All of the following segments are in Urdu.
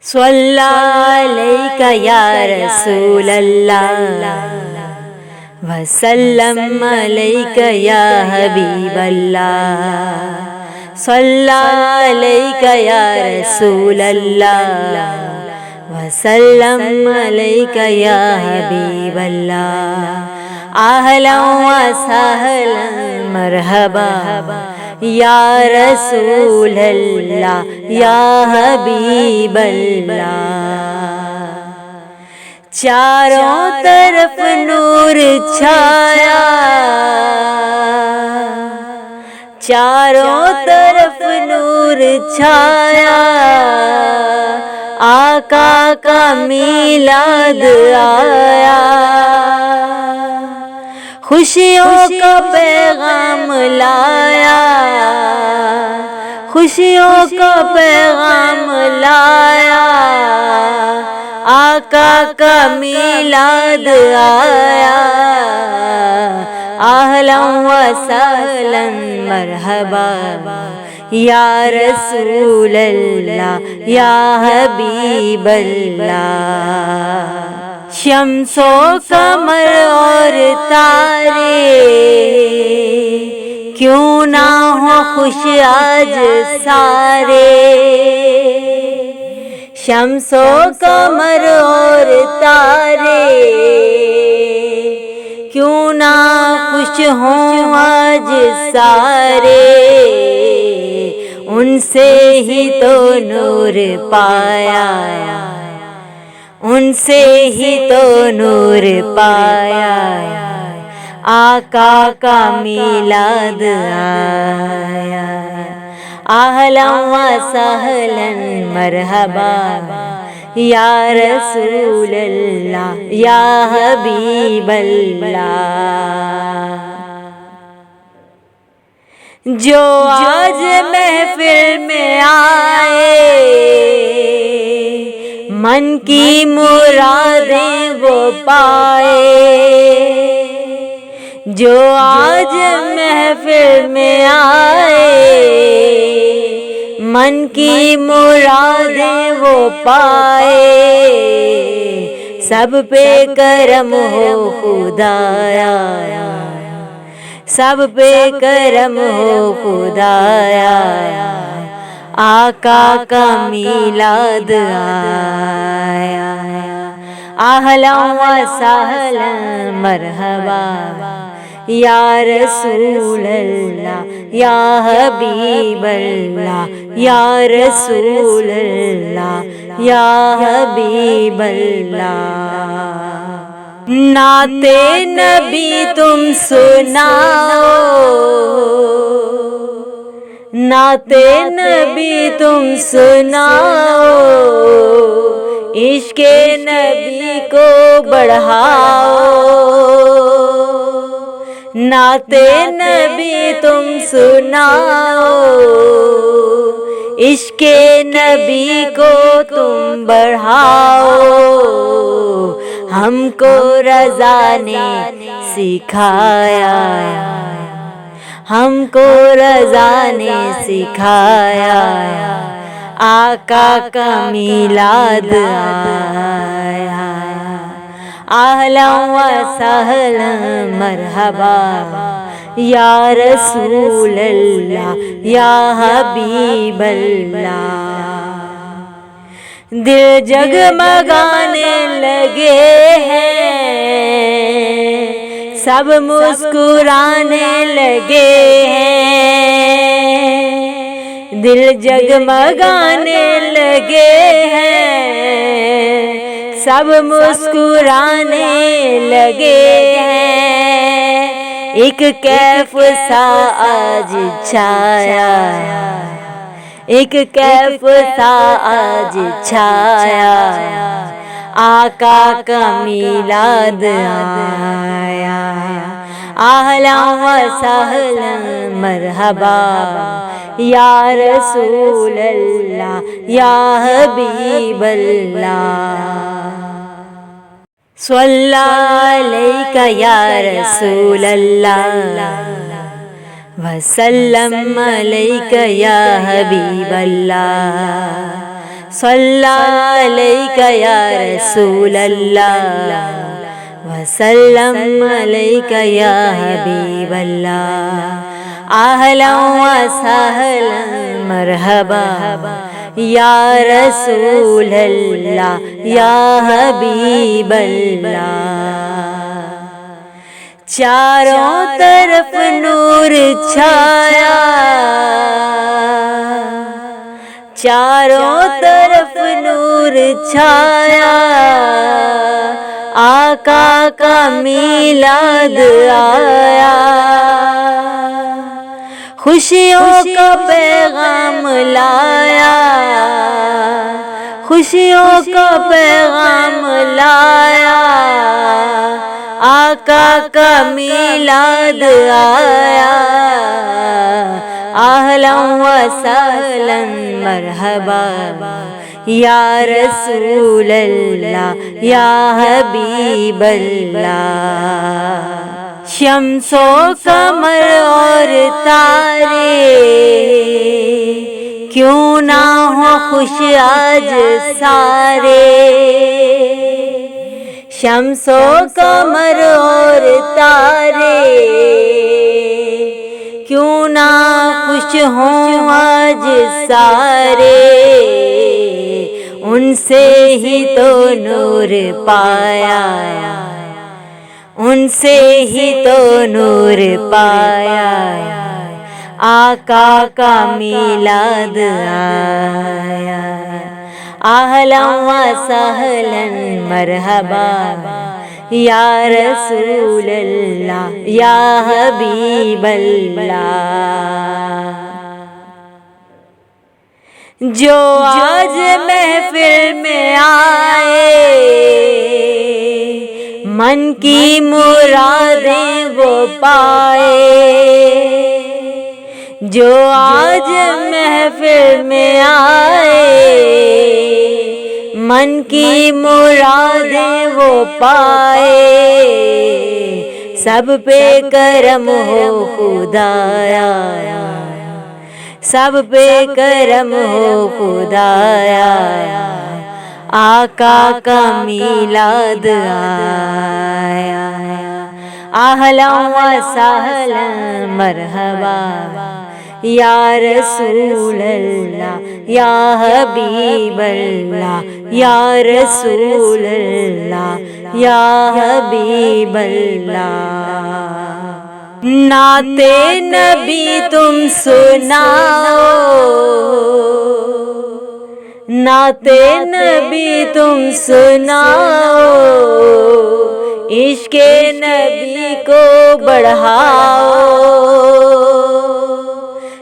صلی علیک یا رسول اللہ وسلم علیک یا حبیب اللہ، صلی علیک یا رسول اللہ وسلم علیک یا حبیب اللہ، اہلا و سہلا مرحبا یا رسول اللہ یا حبیب اللہ۔ چاروں طرف نور چھایا، چاروں طرف نور چھایا، آقا کا میلاد آیا، خوشیوں کا پیغام لایا، خوشیوں کا پیغام لایا، آقا کا میلاد آیا، اہلا و سہلا مرحبا یا رسول اللہ یا حبیب اللہ۔ شمس و قمر اور تارے کیوں نہ ہو خوش آج سارے، شمس و قمر اور تارے کیوں نہ خوش ہوں آج سارے، ان سے ہی تو نور پایا، ان سے ہی تو نور پایا، آقا کا میلاد آیا، اہلا و سہلا مرحبا یا رسول اللہ یا حبیب اللہ۔ جو آج محفل میں آئے من کی مرادیں وہ پائے، جو آج محفل میں آئے من کی مرادیں وہ پائے، سب پہ کرم ہو خدایا، سب پہ کرم ہو خدایا، آقا کا میلاد آیا، اہلا و سہلا مرحبا یا رسول اللہ یا حبیب اللہ، یا رسول اللہ یا حبیب اللہ۔ نعت نبی تم سناؤ، نعت نبی تم سناؤ، عشق نبی کو بڑھاؤ، نعت نبی تم سناؤ، عشق نبی کو تم بڑھاؤ، ہم کو رضا نے سکھایا، ہم کو رضا نے سکھایا، آقا کا میلاد آیا، اہلا و سہلا مرحبا یا رسول اللہ یا حبیب اللہ۔ دل جگمگانے لگے ہیں، سب مسکرانے لگے ہیں، دل جگمگانے لگے ہیں، سب مسکرانے لگے ہیں، ایک کیف سا آج چھایا، ایک کیف سا آج چھایا، آقا کا میلاد آیا، اہلا و سہلا مرحبا یا رسول اللہ یا حبیب اللہ۔ صلی علیک یا رسول اللہ وسلم علیک یا حبیب اللہ، صلی علیک یا رسول اللہ وسلم علیک یا حبیب اللہ اہلا وسہلا مرحبا یا رسول اللہ یا حبیب اللہ چاروں طرف نور چھایا چاروں طرف نور چھایا آقا کا میلاد آیا خوشیوں کا پیغام لایا خوشیوں کا پیغام لایا آقا کا میلاد آیا اہلا وسہلا مرحبا یا رسول اللہ یا حبیب اللہ شمس و قمر اور تارے کیوں نہ ہو خوش آج سارے شمس و قمر اور تارے کیوں نہ خوش ہوں آج سارے ان سے ہی تو نور پایا ان سے ہی تو نور پایا آقا کا میلاد آیا اہلا وسہلا مرحبا یا رسول اللہ یا حبیب اللہ جو آج محفل میں آئے من کی مرادیں وہ پائے جو آج محفل میں آئے من کی مرادیں وہ پائے سب پہ کرم ہو خدایا سب پہ کرم ہو خدایا آقا کا میلاد آیا اہلا وسہلا مرحبا یا رسول اللہ یا حبیب اللہ یا رسول اللہ یا حبیب اللہ نعت نبی تم سناؤ نعت نبی تم سناؤ عشق نبی کو بڑھاؤ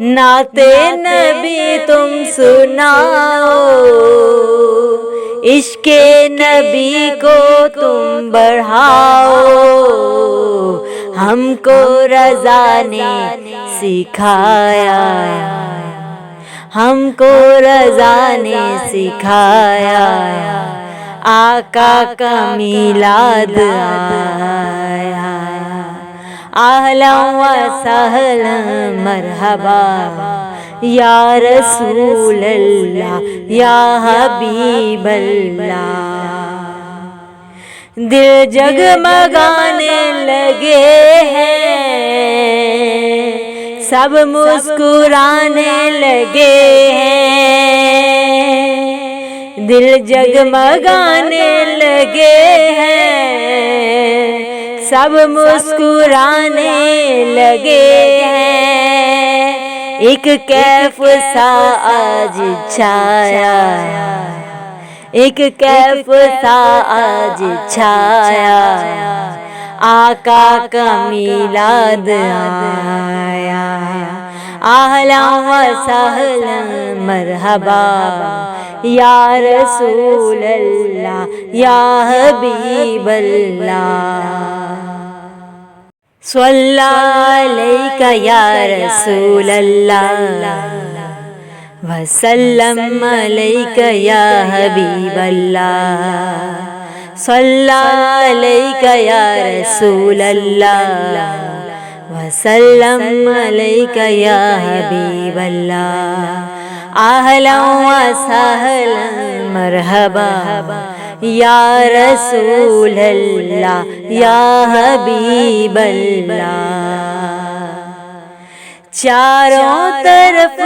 نعت نبی تم سناؤ عشق نبی کو تم بڑھاؤ ہم کو رضا نے سکھایا ہم کو رضا نے سکھایا آقا کا میلاد آیا اہلا وسہلا مرحبا یا رسول اللہ یا حبیب اللہ دل جگمگانے لگے ہیں سب مسکرانے لگے ہیں دل جگمگانے لگے ہیں سب مسکرانے لگے ہیں ایک کیف سا آج چھایا ایک کیف سا آج چھایا آقا کا میلاد آیا اہلا وسہلا مرحبا یا رسول اللہ یا حبیب اللہ صلی علیک یا رسول اللہ وسلم علیک یا حبیب اللہ صلی علیک یا رسول اللہ وسلم علیک یا حبیب اللہ اہلا و سہلا مرحبا یا رسول اللہ یا حبیب اللہ. چاروں طرف